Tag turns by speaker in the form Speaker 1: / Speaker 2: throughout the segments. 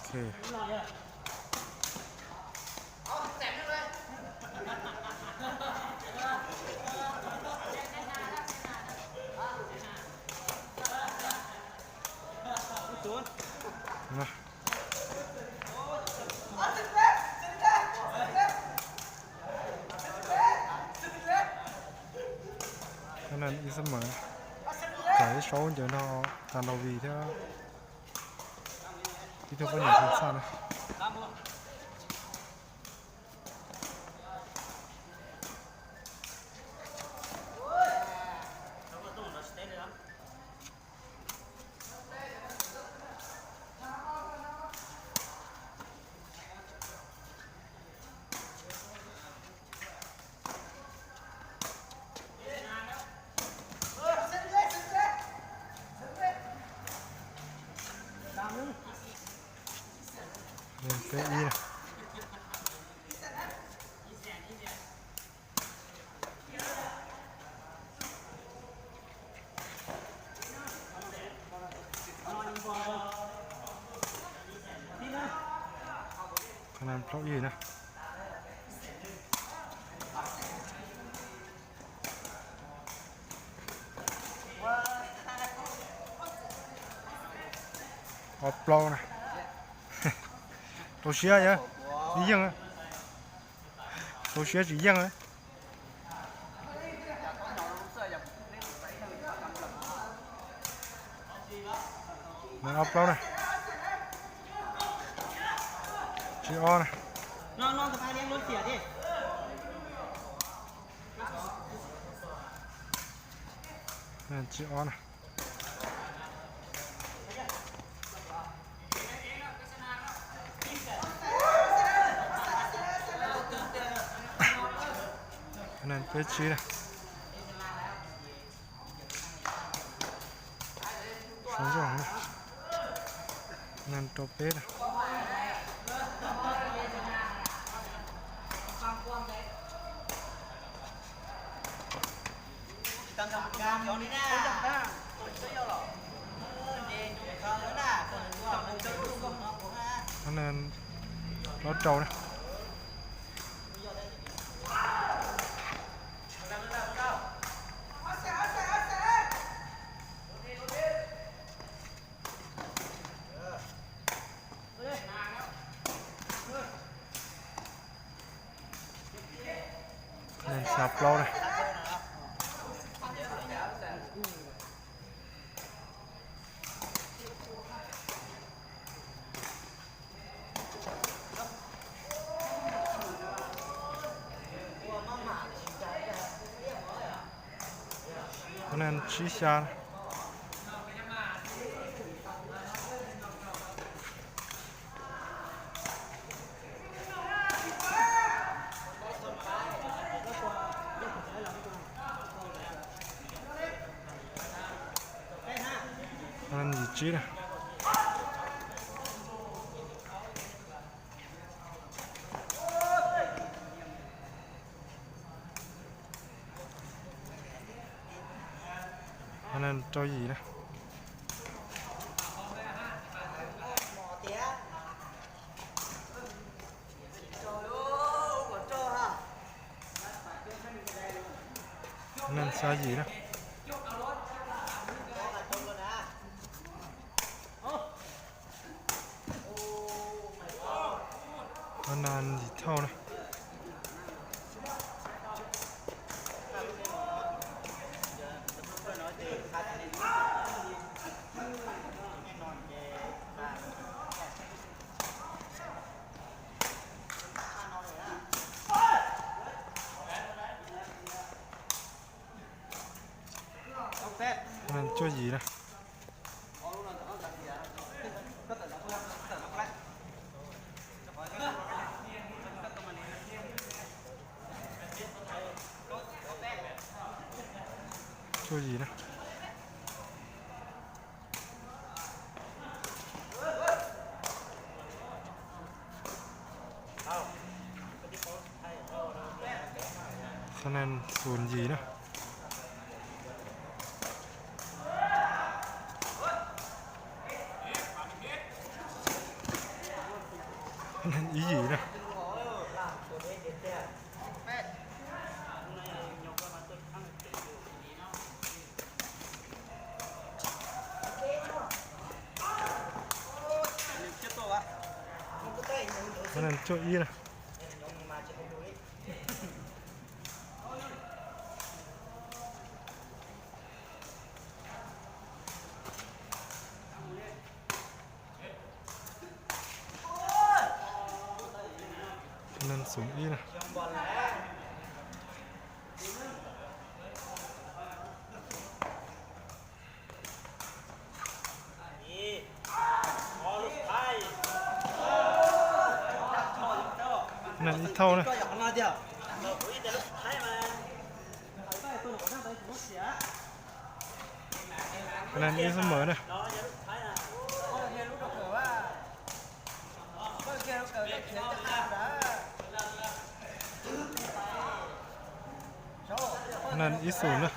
Speaker 1: เคนะนั่นอีสมอcái số giờ nó tàn đầu vì thế thì tôi có nhiều thứ sao này cái y nàyขนาดเพราะyนะอปลอนะตัวเชียร์ยังนี่ยังอ่ะตัวเชียร์จียังอ่ะมันอปลอนะจีออนะ
Speaker 2: น้องสะพายเลี้ยงรถเสียดิ
Speaker 1: นั่นจีออนะนั่นเป็ดชีนะสองอย่างนะนั่นตัวเป็ดนะนั่นรถโจนะนั่นสับเราเลยนั่นชีชานั่นยีจีนะนั่นจอยยีนะนั่นซายีนะนั่นยีเท่านะนั่นจอยยีนะจอยยีนะคะแนนศูนย์ยีนะ ý gì nè cái này cho ý nè nên xuống ý nè nên ít thâu nè nên ít xiên mở nè nên ít xuống nè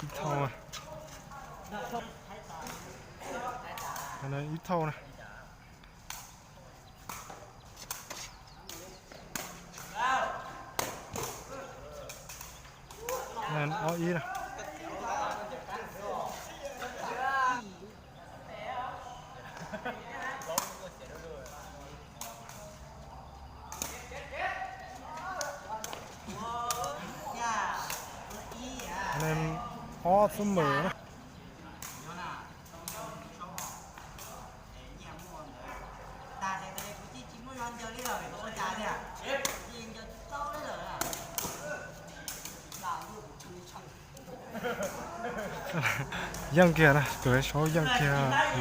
Speaker 1: ít thâu nè nên ít thâu nè nên ó ý nè nên ó xuống mở nè dân kia nè cái số dân kia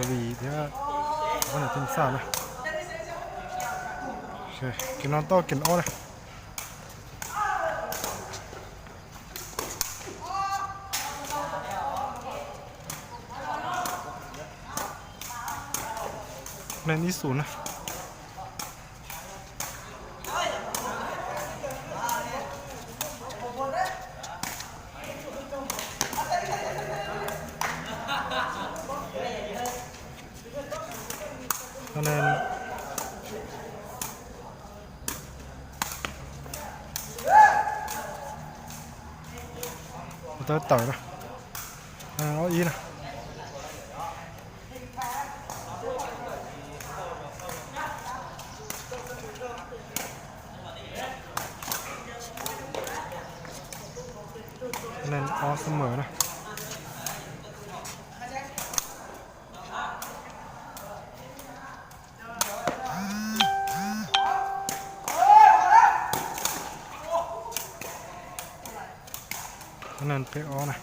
Speaker 1: vì thế có thể tin sao nè cái nó to cái ó này nên ít xuống nè cho nên tới tỏi nè ó ý nè nên ó xiên mở nè nên PO này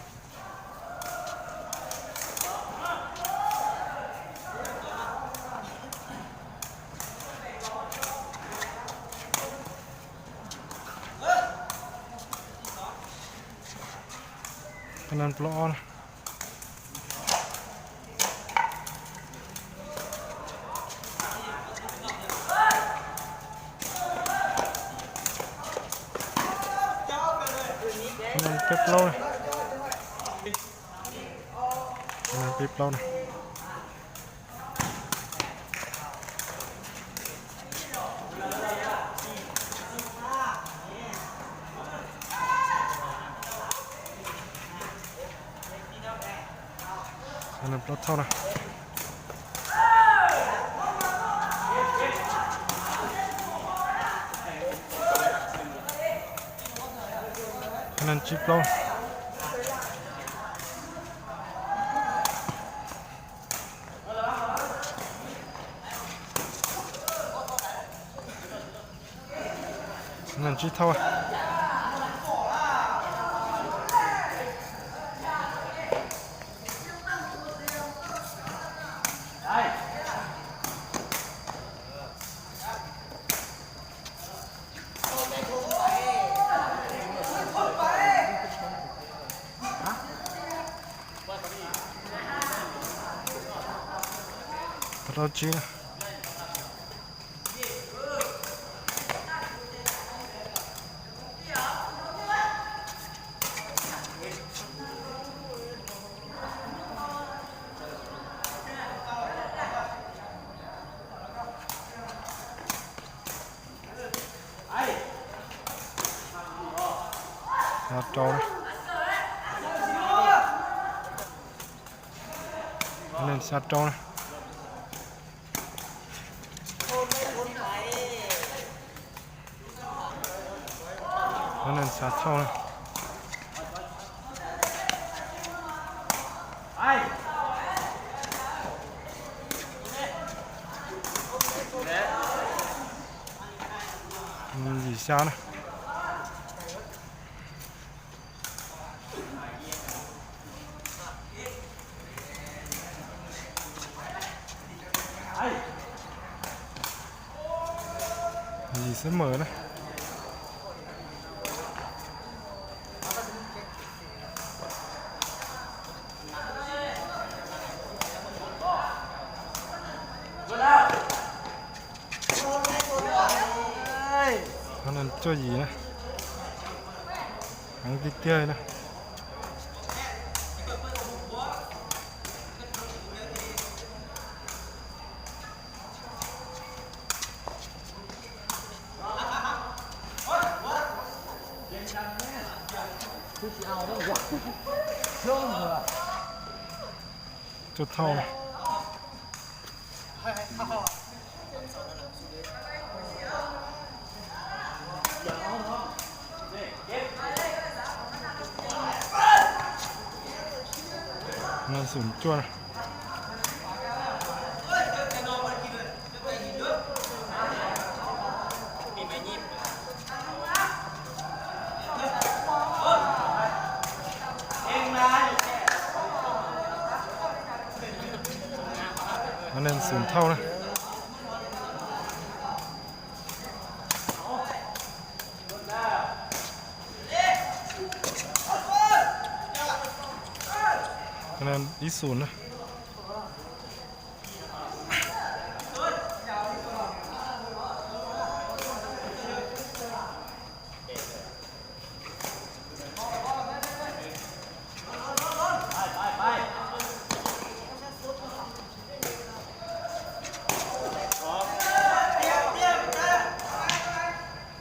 Speaker 1: nên PO này nên PO này nên PO này nên PO thâu này nên chip PO nên chip thâu rauchi nè รับจอนะอันนั้นสับจอนะอันนั้นสับเท่านะอีซ่านะอีเสมอนะอันนั้นเจ้าหยีนะหางติ๊กเตี้ยนะจุดเท่านะนั่นสุนจ้วนนะอันนั้นสุนเท่านะอันนั้นอีศูนย์นะ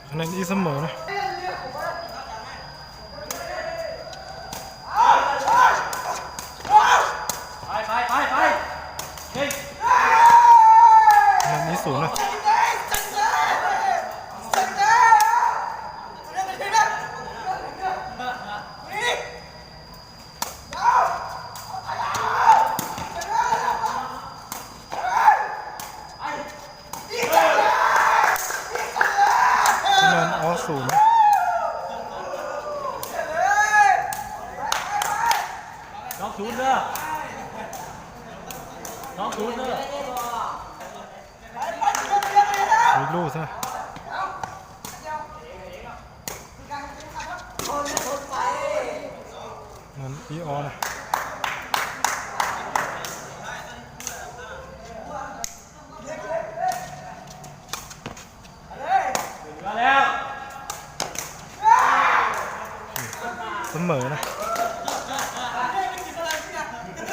Speaker 1: อันนั้นอีเสมอนะอันนั้นอีศูนย์นะอันนั้นออศูนย์นะ
Speaker 2: น้องศูนย์เด้อน้องศูนย์เด้อ
Speaker 1: มีลูกซะงั้นอีออนะ